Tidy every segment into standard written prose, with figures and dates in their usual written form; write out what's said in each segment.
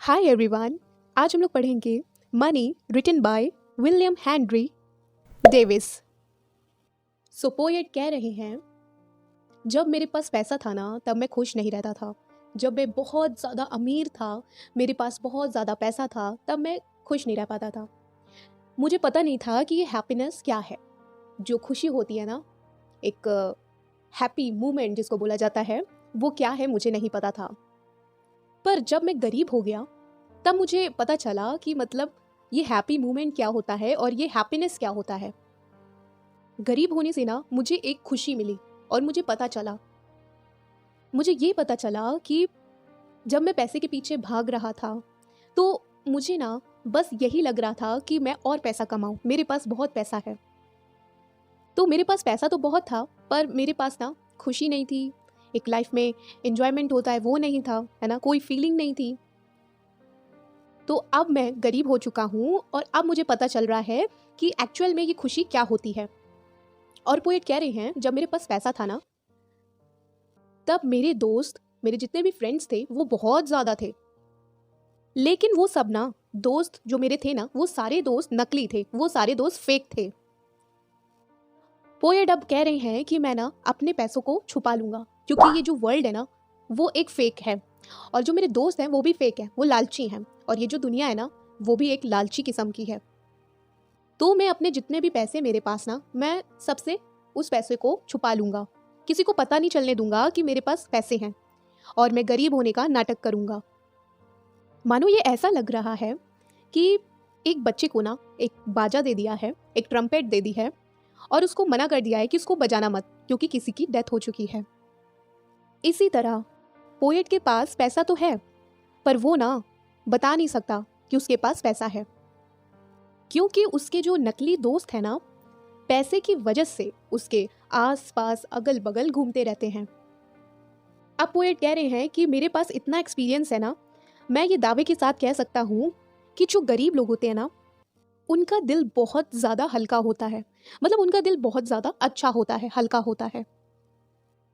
Hi everyone. आज हम लोग पढ़ेंगे money written by William Henry Davies. So poet कह रहे हैं, जब मेरे पास पैसा था ना तब मैं खुश नहीं रहता था। जब मैं बहुत ज़्यादा अमीर था, मेरे पास बहुत ज़्यादा पैसा था, तब मैं खुश नहीं रह पाता था। मुझे पता नहीं था कि ये हैप्पीनेस क्या है। जो खुशी होती है ना, एक हैप्पी मोमेंट जिसको बोला जाता है, वो क्या है मुझे नहीं पता था। पर जब मैं गरीब हो गया तब मुझे पता चला कि मतलब ये हैप्पी मोमेंट क्या होता है और ये हैप्पीनेस क्या होता है। गरीब होने से ना मुझे एक खुशी मिली और मुझे ये पता चला कि जब मैं पैसे के पीछे भाग रहा था तो मुझे ना बस यही लग रहा था कि मैं और पैसा कमाऊं। मेरे पास बहुत पैसा है, तो मेरे पास पैसा तो बहुत था, पर मेरे पास ना खुशी नहीं थी। एक लाइफ में एंजॉयमेंट होता है वो नहीं था, है ना, कोई फीलिंग नहीं थी। तो अब मैं गरीब हो चुका हूँ और अब मुझे पता चल रहा है कि एक्चुअल में ये खुशी क्या होती है। और पोएट कह रहे हैं, जब मेरे पास पैसा था ना तब मेरे दोस्त, मेरे जितने भी फ्रेंड्स थे वो बहुत ज़्यादा थे। लेकिन वो सब ना दोस्त जो मेरे थे ना, वो सारे दोस्त नकली थे, वो सारे दोस्त फेक थे। पोएट अब कह रहे हैं कि मैं ना अपने पैसों को छुपा लूंगा, क्योंकि ये जो वर्ल्ड है ना वो एक फेक है और जो मेरे दोस्त हैं वो भी फेक है, वो लालची हैं। और ये जो दुनिया है ना वो भी एक लालची किस्म की है। तो मैं अपने जितने भी पैसे मेरे पास ना, मैं सबसे उस पैसे को छुपा लूंगा। किसी को पता नहीं चलने दूंगा कि मेरे पास पैसे हैं और मैं गरीब होने का नाटक करूंगा। मानो ये ऐसा लग रहा है कि एक बच्चे को ना एक बाजा दे दिया है, एक ट्रम्पेट दे दी है और उसको मना कर दिया है कि उसको बजाना मत, क्योंकि किसी की डेथ हो चुकी है। इसी तरह पोएट के पास पैसा तो है, पर वो ना बता नहीं सकता कि उसके पास पैसा है, क्योंकि उसके जो नकली दोस्त हैं ना, पैसे की वजह से उसके आस पास अगल बगल घूमते रहते हैं। अब पोएट कह रहे हैं कि मेरे पास इतना एक्सपीरियंस है ना, मैं ये दावे के साथ कह सकता हूँ कि जो गरीब लोग होते हैं ना, उनका दिल बहुत ज़्यादा हल्का होता है। मतलब उनका दिल बहुत ज़्यादा अच्छा होता है, हल्का होता है।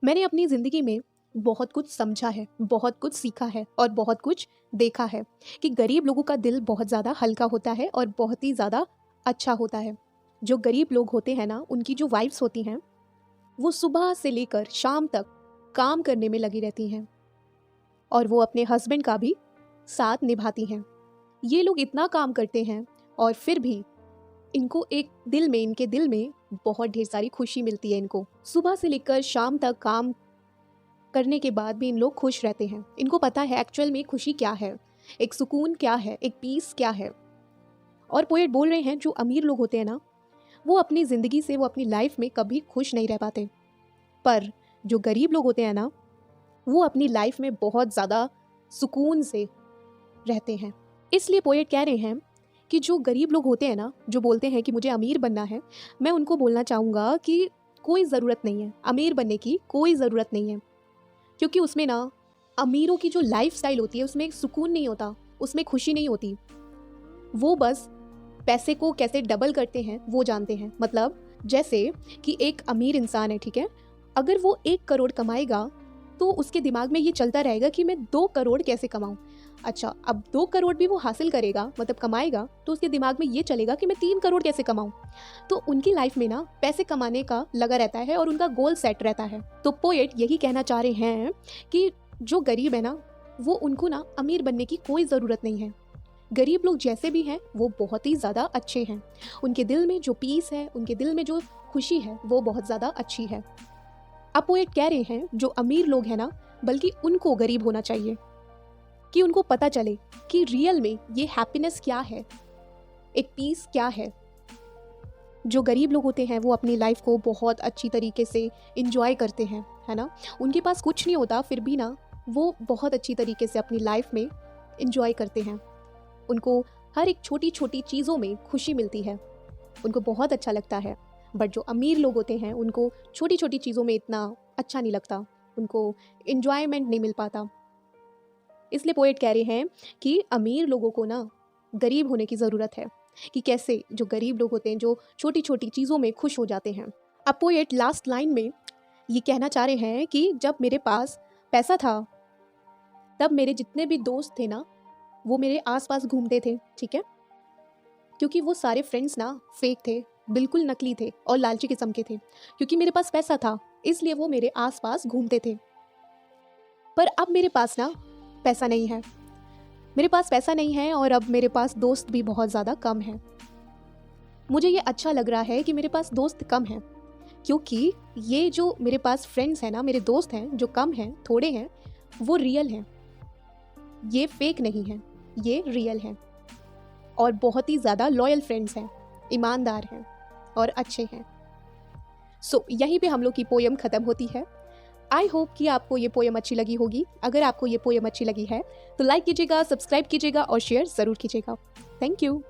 मैंने अपनी ज़िंदगी में बहुत कुछ समझा है, बहुत कुछ सीखा है और बहुत कुछ देखा है कि गरीब लोगों का दिल बहुत ज़्यादा हल्का होता है और बहुत ही ज़्यादा अच्छा होता है। जो गरीब लोग होते हैं ना, उनकी जो वाइफ्स होती हैं, वो सुबह से लेकर शाम तक काम करने में लगी रहती हैं और वो अपने हस्बैंड का भी साथ निभाती हैं। ये लोग इतना काम करते हैं और फिर भी इनके दिल में बहुत ढेर सारी खुशी मिलती है। इनको सुबह से लेकर शाम तक काम करने के बाद भी इन लोग खुश रहते हैं। इनको पता है एक्चुअल में खुशी क्या है, एक सुकून क्या है, एक पीस क्या है। और पोएट बोल रहे हैं, जो अमीर लोग होते हैं ना, वो अपनी ज़िंदगी से, वो अपनी लाइफ में कभी खुश नहीं रह पाते, पर जो गरीब लोग होते हैं ना, वो अपनी लाइफ में बहुत ज़्यादा सुकून से रहते हैं। इसलिए पोएट कह रहे हैं कि जो गरीब लोग होते हैं ना, जो बोलते हैं कि मुझे अमीर बनना है, मैं उनको बोलना चाहूँगा कि कोई ज़रूरत नहीं है, अमीर बनने की कोई ज़रूरत नहीं है। क्योंकि उसमें ना अमीरों की जो लाइफस्टाइल होती है उसमें एक सुकून नहीं होता, उसमें खुशी नहीं होती। वो बस पैसे को कैसे डबल करते हैं वो जानते हैं। मतलब जैसे कि एक अमीर इंसान है, ठीक है, अगर वो 1 करोड़ कमाएगा तो उसके दिमाग में ये चलता रहेगा कि मैं 2 करोड़ कैसे कमाऊं। अच्छा, अब 2 करोड़ भी वो हासिल करेगा, मतलब कमाएगा, तो उसके दिमाग में ये चलेगा कि मैं 3 करोड़ कैसे कमाऊं। तो उनकी लाइफ में ना पैसे कमाने का लगा रहता है और उनका गोल सेट रहता है। तो पोएट यही कहना चाह रहे हैं कि जो गरीब है ना, वो उनको ना अमीर बनने की कोई ज़रूरत नहीं है। गरीब लोग जैसे भी हैं वो बहुत ही ज़्यादा अच्छे हैं। उनके दिल में जो पीस है, उनके दिल में जो खुशी है, वो बहुत ज़्यादा अच्छी है। अब पोएट कह रहे हैं, जो अमीर लोग हैं ना, बल्कि उनको गरीब होना चाहिए कि उनको पता चले कि रियल में ये हैप्पीनेस क्या है, एक पीस क्या है। जो गरीब लोग होते हैं वो अपनी लाइफ को बहुत अच्छी तरीके से इंजॉय करते हैं, है ना। उनके पास कुछ नहीं होता, फिर भी ना वो बहुत अच्छी तरीके से अपनी लाइफ में इंजॉय करते हैं। उनको हर एक छोटी छोटी चीज़ों में खुशी मिलती है, उनको बहुत अच्छा लगता है। बट जो अमीर लोग होते हैं उनको छोटी छोटी चीज़ों में इतना अच्छा नहीं लगता, उनको इन्जॉयमेंट नहीं मिल पाता। इसलिए पोएट कह रहे हैं कि अमीर लोगों को ना गरीब होने की ज़रूरत है, कि कैसे जो गरीब लोग होते हैं जो छोटी छोटी चीज़ों में खुश हो जाते हैं। अब पोएट लास्ट लाइन में ये कहना चाह रहे हैं कि जब मेरे पास पैसा था तब मेरे जितने भी दोस्त थे ना, वो मेरे आसपास घूमते थे, ठीक है, क्योंकि वो सारे फ्रेंड्स ना फेक थे, बिल्कुल नकली थे और लालची किस्म के थे। क्योंकि मेरे पास पैसा था इसलिए वो मेरे आसपास घूमते थे। पर अब मेरे पास ना पैसा नहीं है, मेरे पास पैसा नहीं है और अब मेरे पास दोस्त भी बहुत ज़्यादा कम हैं। मुझे ये अच्छा लग रहा है कि मेरे पास दोस्त कम हैं, क्योंकि ये जो मेरे पास फ्रेंड्स हैं ना, मेरे दोस्त हैं जो कम हैं, थोड़े हैं, वो रियल हैं, ये फेक नहीं हैं, ये रियल हैं और बहुत ही ज़्यादा लॉयल फ्रेंड्स हैं, ईमानदार हैं और अच्छे हैं। सो यहीं पे हम लोग की पोयम ख़त्म होती है। आई होप कि आपको ये पोयम अच्छी लगी होगी। अगर आपको ये पोयम अच्छी लगी है तो लाइक कीजिएगा, सब्सक्राइब कीजिएगा और शेयर ज़रूर कीजिएगा। Thank you.